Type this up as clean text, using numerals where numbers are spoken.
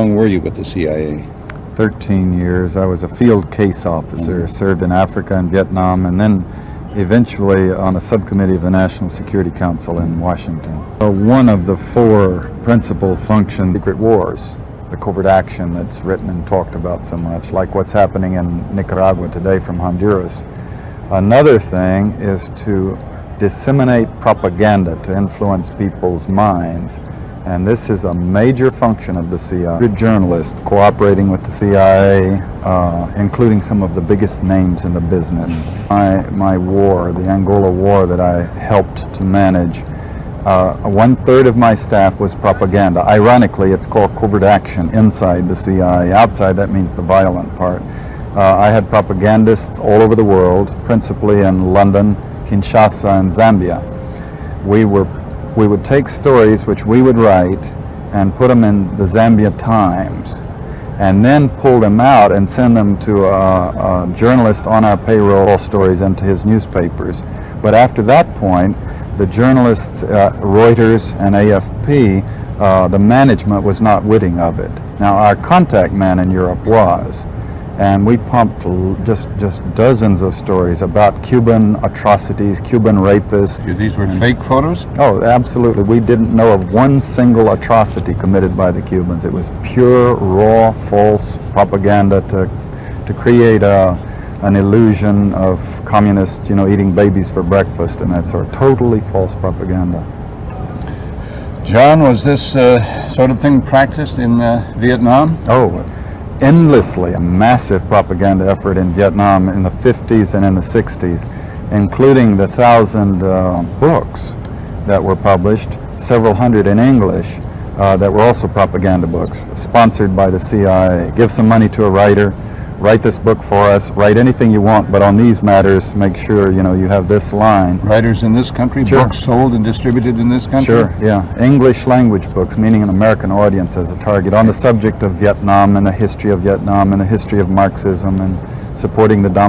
How long were you with the CIA? 13 years. I was a field case officer, served in Africa and Vietnam, and then eventually on a subcommittee of the National Security Council in Washington. One of the four principal functions, secret wars, the covert action that's written and talked about so much, like what's happening in Nicaragua today from Honduras. Another thing is to disseminate propaganda to influence people's minds. And this is a major function of the CIA. Journalists cooperating with the CIA, including some of the biggest names in the business. My war, the Angola War that I helped to manage, 1/3 of my staff was propaganda. Ironically, it's called covert action inside the CIA. Outside, that means the violent part. I had propagandists all over the world, principally in London, Kinshasa, and Zambia. We would take stories which we would write and put them in the Zambia Times, and then pull them out and send them to a journalist on our payroll, stories into his newspapers. But after that point, the journalists, Reuters and AFP, the management was not witting of it. Now our contact man in Europe was. And we pumped just dozens of stories about Cuban atrocities, Cuban rapists. These were fake photos? Oh, absolutely. We didn't know of one single atrocity committed by the Cubans. It was pure, raw, false propaganda to create an illusion of communists, eating babies for breakfast and that sort. Totally false propaganda. John, was this sort of thing practiced in Vietnam? Oh, endlessly. A massive propaganda effort in Vietnam in the 50s and in the 60s, including the 1,000 books that were published, several hundred in English, that were also propaganda books, sponsored by the CIA. Give some money to a writer, write this book for us, write anything you want, but on these matters, make sure, you have this line. Writers in this country, Sure. Books sold and distributed in this country? Sure, yeah. English language books, meaning an American audience as a target, on the subject of Vietnam and the history of Vietnam and the history of Marxism and supporting the